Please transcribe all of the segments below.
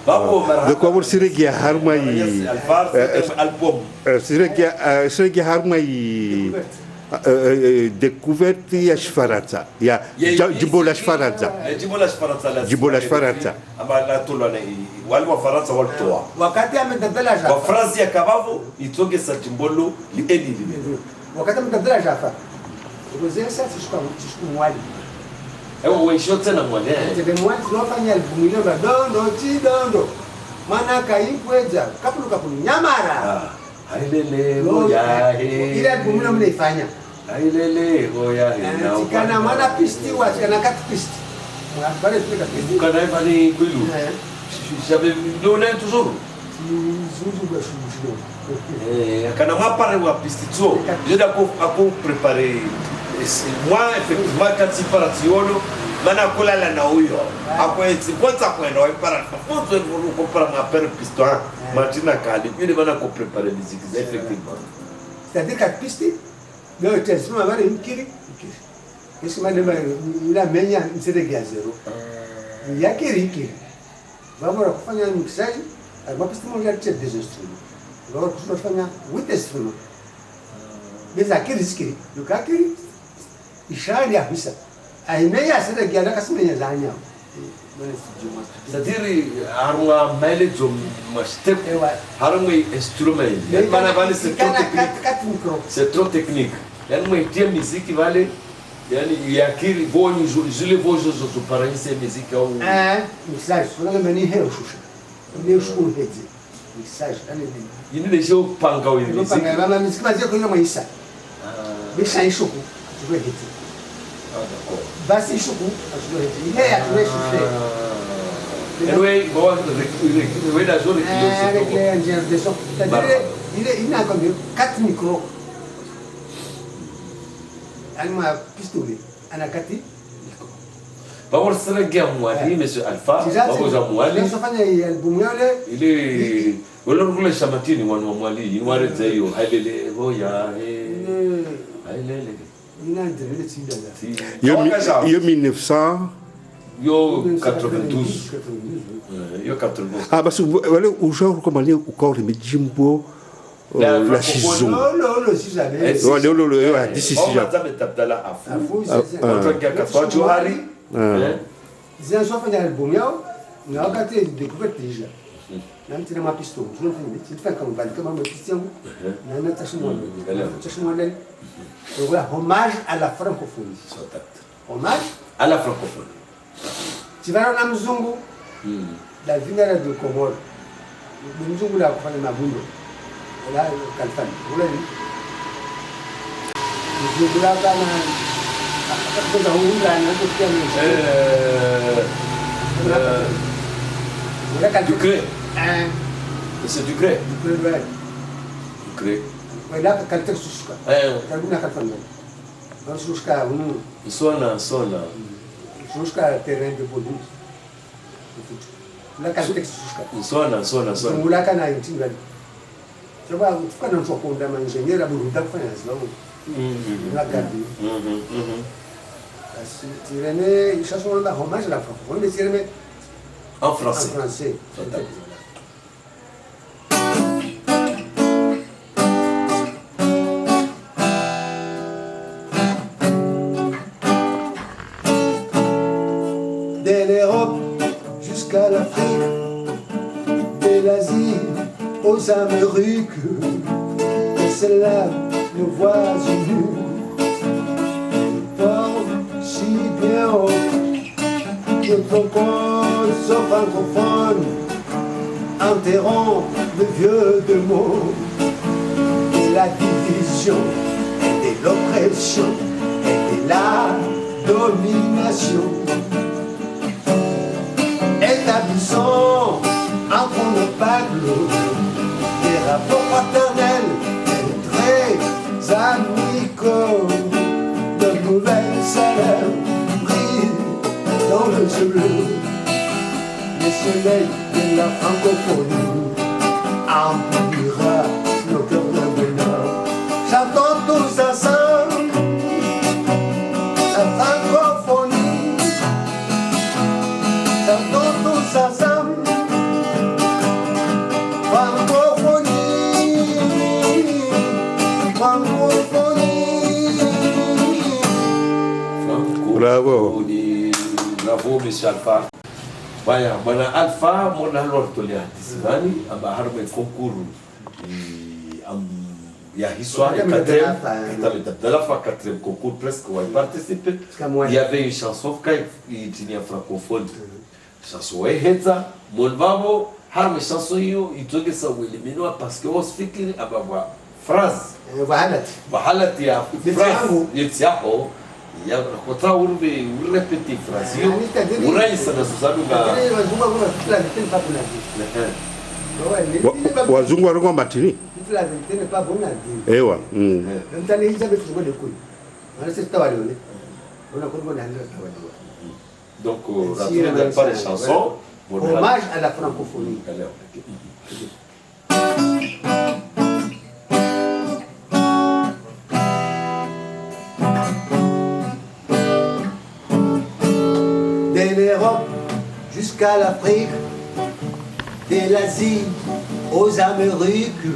donc on siregi harmai album siregi harmai découverte ya Shfaratsa ya Jibola Shfaratsa Jibola Shfaratsa amala tolana wale wa Faransa walitoa wakati amedadala Jaffa wa France ya kabavu itogesa Jimbolo lieli wakati amedadala Jaffa ukuzea sasa tishku mwali weisho tena mwali tebe mwali tunafanya album ile ba dondo maana kaipweja kapulu nyamara hailele goya he ile album ile mnaifanya hailele goya he tikana maana pisti wa tikana kat pisti pare tuka pisti kana bani kwilu j'avais donné toujours zuzu kwa shushiro kana mapare wa pisti tso je d'ako préparer moi effectivement quand il part tiolo mana kulala na huyo akwezi kwanza kwenda waipara funzo ndio kupara mapere piston Martina Kali puis mana ko préparer musique effectivement c'est-à-dire quatre pistes le test ma bari ikiri qu'est-ce que madame la menya c'est de gazero yakiri vamos kufanya mixage ma piste moja ya des instruments vamos kufanya 8 instruments mais akiri skiri yukakiri ishari kabisa aimeya sasa giana kasimenya zanya c'est-à-dire harunga mele zo step harunga instrument mana vale c'est trop technique yani mwetie muziki vale yani yakiri boni zile vozo zo para esse muziki au mixage wala mani heo shusha ni shukuru hezi mixage ani yini deixou panga o muziki panga muziki fazia coisa mais deixa isso tu vai hezi basi shuku ile ya tuneshufe anyway we da zone de son il a comme 4 micros alma pistolet ana kati Vamos saragia mwali monsieur Alpha vamos a mwali ndio fanya album yale ile wala kule shamatini wana mwali ni wale zayo halele hoya halele yo 1900 yo 92 yo 92 ah parce que voilà au genre comment dire au corps de Jimbo la saison non si jamais ouais d'ici si jamais tabdala afu entre kwa Johari zia só fazer album yao na wakati découverte déjà na mtina mapisto tunafanya kama bali kama mapisto na natashimwa voilà, hommage à la francophonie. Hommage à la francophonie. Tu vas dans la Mzungu, la ville de Comore. Le Mzungu là, pour faire ma boule. Voilà, le Kalfan. Vous l'avez vu? Le Mzungu là, quand du grès. C'est du grès. Du grès. Du grès. Voilà, quand tu es sous quoi? Quand tu es Kalfan. Quand tu es sous quoi? Sona. Sous quoi? Terrain de Bodou. Là, quand tu es sous quoi? Sona. Là, quand tu es sous quoi? Tu vois, quand on soit condamné à ingénieur, à Bourou d'Afrique, là, Tirene, ils cherchent un hommage à la francophonie, mais Tirene en français. En français. De l'Europe jusqu'à l'Afrique, de l'Asie aux Amériques, et c'est là nos voix unies. Si bien haut, que ton corps soit francophone, interrompt le vieux de mots, et la division, et l'oppression, et la domination. Établissons entre nos peuples des rapports paternels et très amicaux. De nouvelles salaires brillent dans le ciel bleu. Le soleil de la francophonie emplira nos cœurs de bonheur. Chantons tous ensemble la francophonie. Chantons tous ensemble Bravo. Bravo Monsieur Alpha. Baya bwana Alpha mwana halo tolea tisani aba harbe konkuru ya histoire de la fois quatrième concours presque où il participé. Il y avait une chanson qui était francophone. Chanson eheza monvavo harme chanson hiyo itogesa uelimino parce que wasfikiri aba phrase wahalati ya phrase yetiaho ya kota urbe urepeti phrase hiyo uraisa na susaduga wazungu walikuwa matini ewa donc rappelez pas les chansons hommage à la francophonie. De l'Europe jusqu'à l'Afrique, de l'Asie aux Amériques,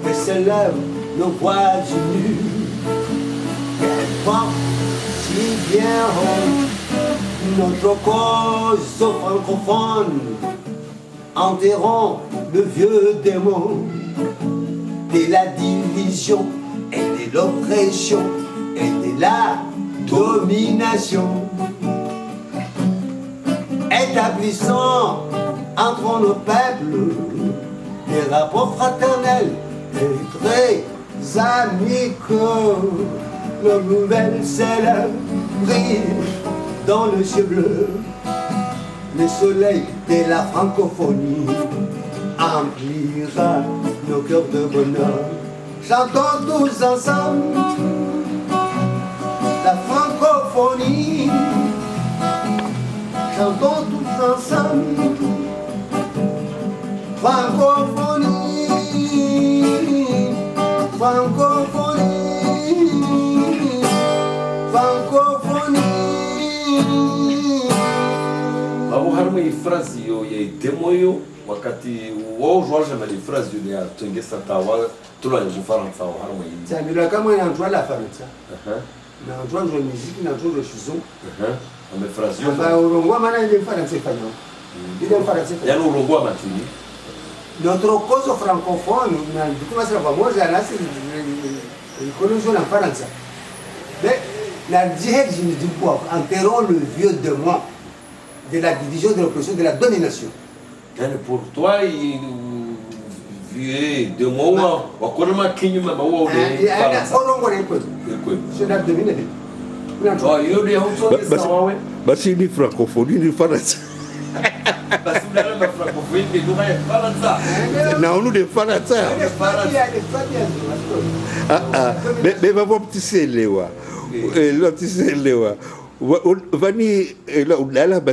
que s'élèvent nos voix unies. Qu'elles portent si bien haut notre cause francophone, enterrons le vieux démon de la division et de l'oppression et de la domination. Établissant entre nos peuples des rapports fraternels et très amicaux, nos nouvelles célèbres brillent dans le ciel bleu. Le soleil de la francophonie emplira nos cœurs de bonheur. Chantons tous ensemble la francophonie. Chantons tous ensemble francophonie, francophonie, francophonie. Babu harma phrase hiyo ya demo hiyo wakati wao George mali phrase hiyo ya tungesa tawa tulani Ufaransa harma hiyo. Samira kama inaanza la Faransa. Na ndio muziki na ndio chanson. Ame phrase hiyo. Ba urongwa maana ile Faransa ifanya. Ile Faransa. Yaani urongwa matini. Notre cause francophone na tukasema pamoja na sisi ikonozo na Faransa. Mais la jihad je ne dis quoi, enterrons le vieux démon de la division, de l'oppression, de la domination. Yani pour toi vieux démon wakona kinyume ba wao ni Faransa. Orongo ni kweli. C'est la dominer. Hiyo ndio hutongeza wawe. Basi ni francophonie ni Faransa. Basi ndio na francophonie ni lugha ya Faransa. Na onu de Faransa. Mais va voir petit selewa. Le petit selewa. Vani la udala ba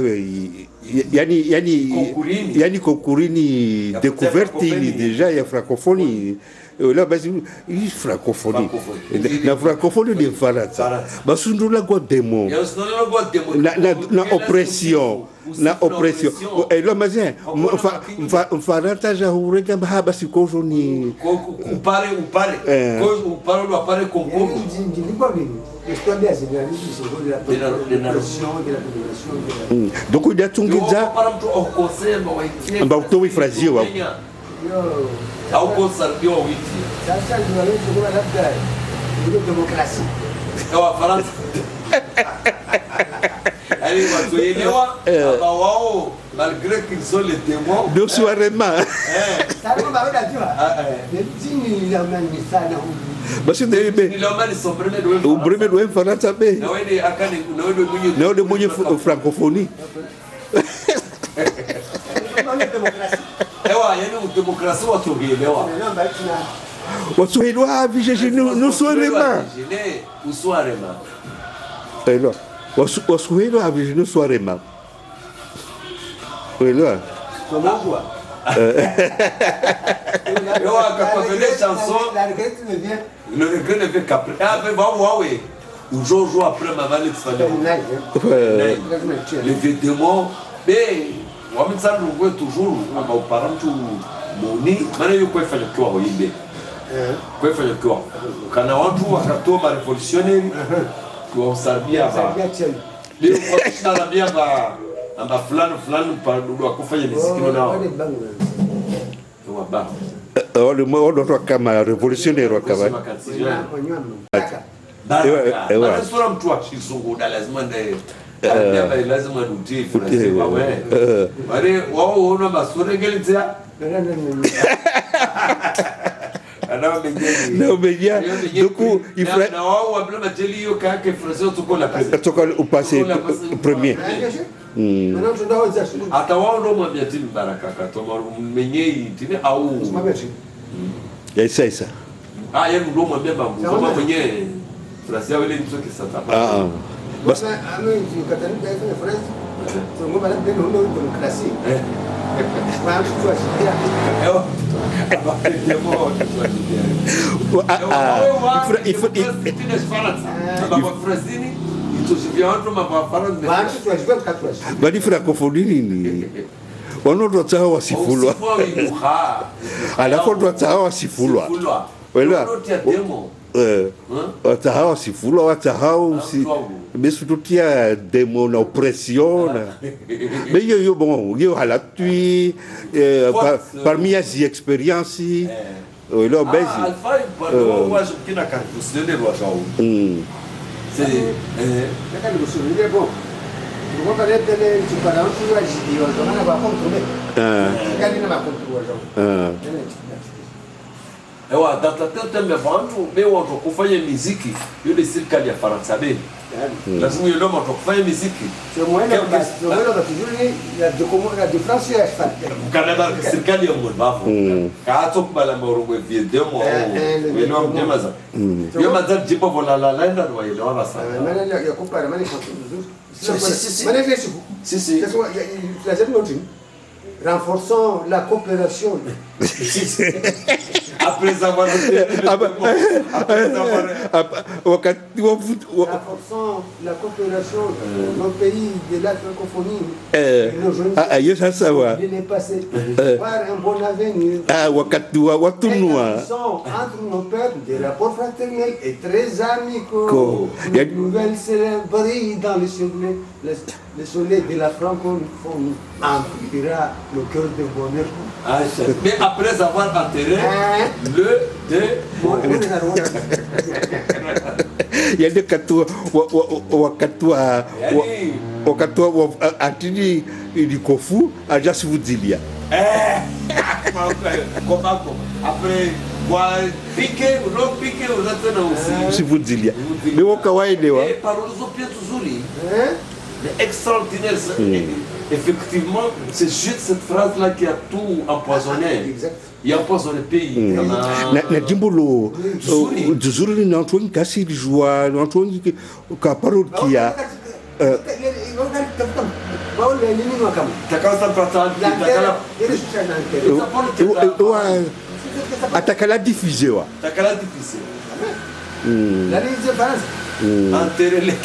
yani kokurini découverte ni déjà ya francophonie. Là basi francophonie. La francophonie de Faransa. Basundula go demo. Na oppression. Na oppression. Et là mazin Faransa ja urega bahaba sikojo ni upare ko upare lo apare kongo. Donc il y a tungiza amba utowi frazio wa au konsarbio witi sasa ndio kuna labda ile demokrasia kwa Faransa. Allez, on va elewa wao malgré qu'ils sont les témoins de soirement. Ça va pas là tu vois. Dini la mani sana. Basi ndio ni la mani son premier doigt Faransa be. Na wewe akani na wewe mwenye francophonie. Ewa yani demokrasia watu hielewa. Wasuhili wa vije no soirement. Usoirement. Alors Wasuhili wa vije no soirement. Voilà. Comment quoi? Quand on fait des chansons, le regret ne fait qu'après. Après, ouais. Ou jour après, ma valise fallait. Les vêtements, mais, on me semble que toujours, à mes parents, tout moni, maintenant, il faut faire le cœur au Yémen. Quoi faire le cœur? Quand on joue à Kato, ma révolutionnaire, kuwasaidia leo kwa tunalambia amba fulani pa kufanya muziki nao wa ba wale watu kama revolutionnaire wakaba ewa sura mtu wa kizungu lazima ndiye lazima ndio tunasema wewe wale wao wana masura gelitia não meia du coup il faut não o problema dele hiyo kake fraser tuko la au passé premier hata wao ndio mwambia timu baraka katoma mwenyewe timu au isso yeye ndio mwambia bangu kama mwenyewe fraser wale mtu kisata bas ame katani kwa France tungo bala ndio ndio klasi bali francophonie nini wanototaa wasifulwa alafu totaa wasifulwa wala watahau wasifulwa watahau besututia demo na oppression mais yo bon yo halatui parmi as expériences là basi alfa moi je kina caractériser loi jao c'est kaka ni usuri bon kwa pale tele chipara mtu wa jidio ndio ba contrôler kali na ma contrôler ewa data me vantu bewa kufanya muziki yule serikali ya Faransa be lazima yule mtu kufanya muziki sio mwana basi ndio toujours la de France ya Canada serikali ya mbavu kaato kubala morongo video mo welo mjemaza yo madza jipo vola la lenda wa ile wana sana maana ya kupara maana kwa toujours maana si lazima noter renforçons la coopération après avoir renforçons la coopération nos pays de la francophonie hiyo sasa wa voir un bon avenir wakati wa tunua entre nos peuples des rapports fraternels et très amicaux une nouvelle célébrer dans le soleil de la francophonie emplira le cœur de bonheur. Mais après avoir enterré yaani wakati wa atini ilikofu ajasivudilia après kwa piquer on attend aussi sivudilia mais wakawaelewa paroles pia tuzuri mais extraordinaire effectivement c'est juste cette phrase là qui a tout empoisonné il a empoisonné le pays na jimbo lo zuri ni watu wengi kasi lijua watu wengi ka parole kia atakala diffuser wa takala diffuser la ligne France enterrer les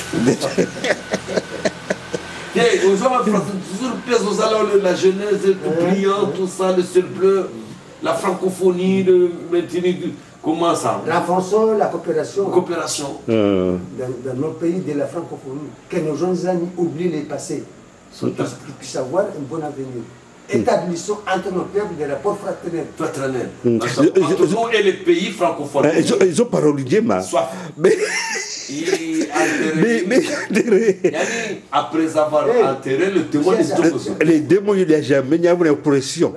aux hommes toujours pèse aux allants la jeunesse, le brillant, tout ça, le ciel bleu, la francophonie, le maintenir, comment ça? Renforçons la coopération. Dans nos pays de la francophonie, que nos jeunes amis oublient les passés, qu'ils puissent avoir un bon avenir. Établissons entre nos peuples des rapports fraternels. Entre nous et les pays francophones. Ils ont parolé mais après avoir enterré le témoin des les démons, il n'y a jamais eu une oppression.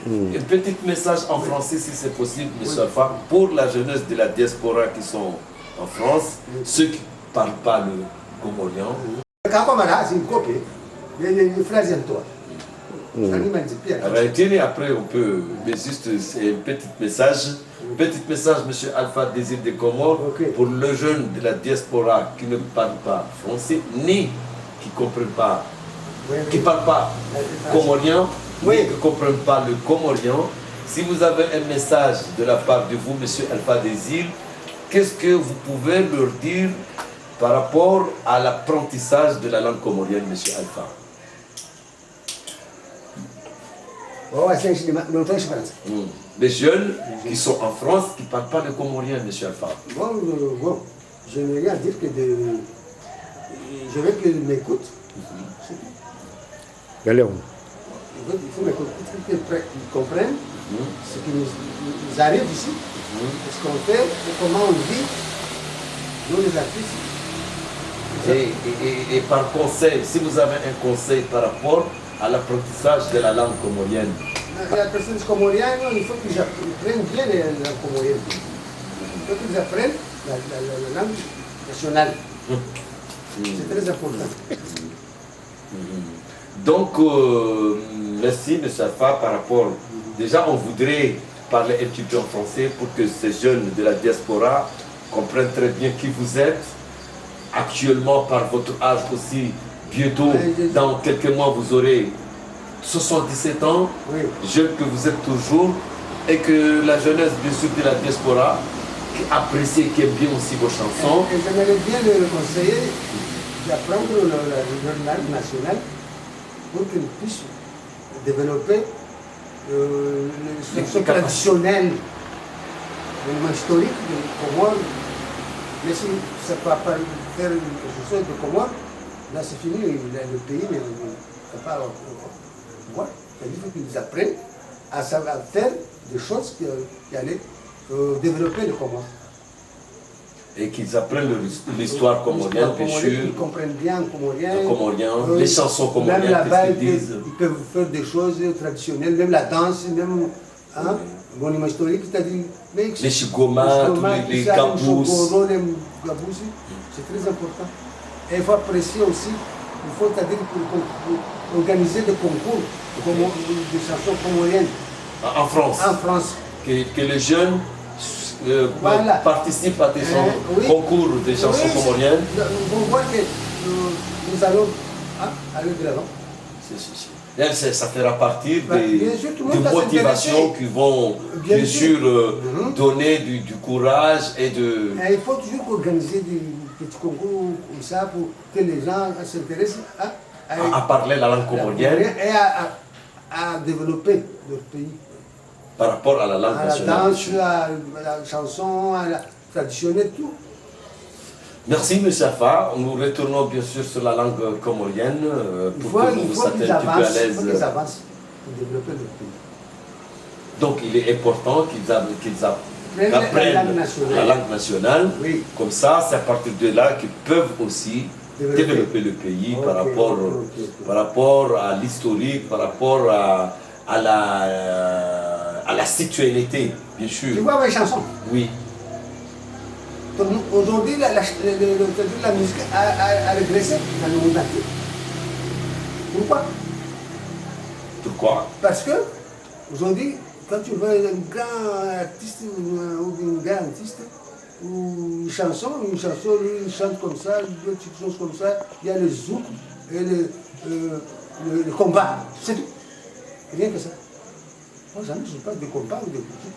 Un petit message en français, si c'est possible, M. Alpha, pour la jeunesse de la diaspora qui sont en France, ceux qui ne parlent pas le comorian. C'est une copie. Une phrase en toi. Après, on peut, mais juste un petit message. Petit message, M. Alpha Désir des Comores, pour le jeune de la diaspora qui ne parle pas français, ni qui ne comprennent pas, qui ne parle pas comorien, ni qui ne comprennent pas le comorien. Si vous avez un message de la part de vous, M. Alpha Désir, qu'est-ce que vous pouvez leur dire par rapport à l'apprentissage de la langue comorienne, M. Alpha? Les jeunes qui sont en France qui ne parlent pas le comorien, M. Alpha. Je n'ai rien à dire que de... Je veux qu'ils m'écoutent. Galéon. Il faut m'écouter, qu'ils comprennent ce qui nous arrive ici, ce qu'on fait, et comment on vit, nous les artistes. Et par conseil, si vous avez un conseil par rapport à l'apprentissage de la langue comorienne. Les personnes comoriennes, il faut qu'ils apprennent bien la langue comorienne. Il faut qu'ils apprennent la langue nationale. C'est très important. Donc, merci M. Alpha par rapport. Déjà, on voudrait parler un petit peu en français pour que ces jeunes de la diaspora comprennent très bien qui vous êtes. Actuellement, par votre âge aussi, bientôt, dans quelques mois, vous aurez 77 ans, jeune que vous êtes toujours, et que la jeunesse, bien sûr, de la diaspora, qui apprécie, qui aime bien aussi vos chansons. Et j'aimerais bien le conseiller d'apprendre la langue nationale pour qu'il puisse développer les chansons traditionnelles, les historiques de Comores. Mais si ça ne peut pas faire une chanson de Comores, là c'est fini, le pays ne peut pas voir. Il faut qu'ils apprennent à savoir faire des choses qui allaient développer le Comores. Et qu'ils apprennent l'histoire comorienne, bien sûr. Ils comprennent bien le comorien, les chansons comoriennes. Même là-bas, ils peuvent faire des choses traditionnelles, même la danse, même monument historique, c'est-à-dire les chigomas, les gabousses. C'est très important. Et il faut apprécier aussi, il faut c'est-à-dire organiser des concours de chansons comoriennes. En France. En France. Que les jeunes participent à des concours de chansons comoriennes. On voit que nous allons aller de l'avant. Ça fera partir des motivations qui vont bien sûr donner du courage et de... Il faut toujours organiser des petits concours comme ça pour que les gens s'intéressent à parler la langue comorienne et à développer leur pays. Par rapport à la langue nationale. À la danse, à la chanson, à la traditionnelle, tout. Merci M. Alpha. Nous retournons bien sûr sur la langue comorienne pour que vous vous sentiez un petit peu à l'aise. Il faut qu'ils avancent pour développer leur pays. Donc il est important qu'ils apprennent la langue nationale. Oui. Comme ça, c'est à partir de là qu'ils peuvent aussi développer le pays par rapport à l'historique, par rapport à la citoyenneté, bien sûr. Tu vois mes chansons? Oui. Aujourd'hui, la musique a régressé dans le monde entier. Pourquoi? Pourquoi? Parce que, aujourd'hui, quand tu vois un grand artiste ou une grande artiste, ou une chanson, lui, il chante comme ça, deux petites choses comme ça, il y a le zouk et le combat, c'est tout. Rien que ça. Moi, jamais je ne parle de combat ou de musique.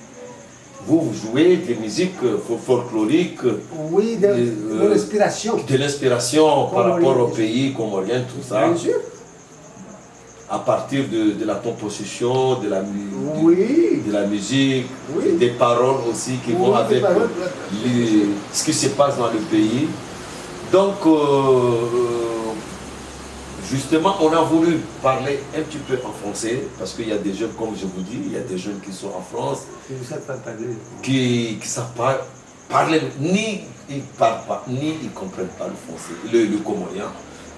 Vous jouez des musiques folkloriques. Oui, de l'inspiration. De l'inspiration par rapport au pays comorien, tout ça. Bien sûr. À partir de la composition, de la musique, oui. Des paroles aussi qui vont avec ce qui se passe dans le pays. Donc, justement, on a voulu parler un petit peu en français, parce qu'il y a des jeunes, comme je vous dis, il y a des jeunes qui sont en France, qui ne savent pas parler. Qui ne savent pas parler, ni ils ne parlent pas, ni ils ne comprennent pas le français, le comorien.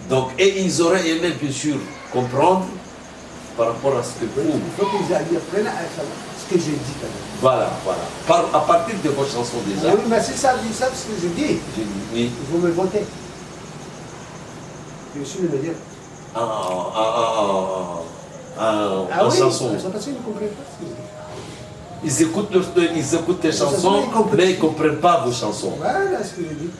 Donc, et ils auraient aimé, bien sûr, comprendre par rapport à ce que vous... Il faut qu'ils apprennent à savoir ce que j'ai dit. Voilà. À partir de vos chansons déjà. Oui, mais c'est ça, ils savent ce que je dis. Oui. Il faut me voter. Je suis le meilleur. En chanson. Parce qu'ils ne comprennent pas ce que je dis. Ils écoutent tes chansons, mais ils ne comprennent pas vos chansons. Voilà ce que je dis.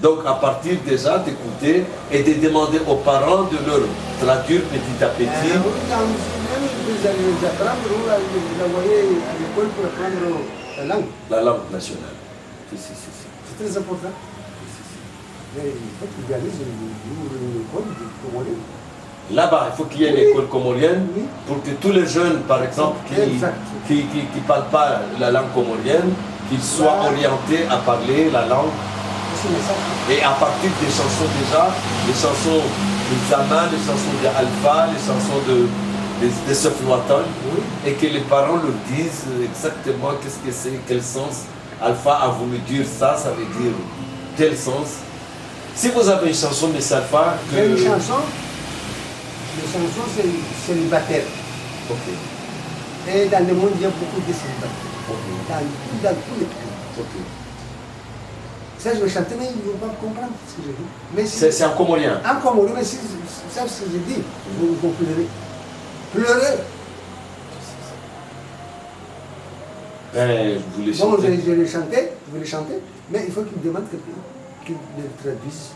Donc à partir déjà d'écouter et de demander aux parents de leur traduire petit à petit. Même vous allez les apprendre, vous les envoyer à l'école pour apprendre la langue. La langue nationale. C'est très important. Mais il faut qu'ils réalisent une école comorienne. Là-bas, il faut qu'il y ait une école comorienne pour que tous les jeunes, par exemple, qui ne parlent pas la langue comorienne, qu'ils soient orientés à parler la langue aussi le message. Et à partir des chansons déjà, les chansons de Zaman, les chansons d'Alpha, les chansons de Sofloaton, Oui. et que les parents leur disent exactement qu'est-ce que c'est, quel sens. Alpha a voulu dire ça, ça veut dire tel sens. Si vous avez une chanson de Alpha, J'ai une chanson, c'est célibataire. Ok, Et dans le monde, il y a beaucoup de célibataires. ok, Dans tous les pays. ok. Ça, je vais chanter, mais ils ne vont pas comprendre ce que je dis. Mais si, C'est en comorien. en comorien, mais si ça, ce que je dis, vous comprenez. Pleurer. Ben, vous les Bon, chantez. je vais le chanter, mais il faut qu'ils me demandent qu'il le traduise.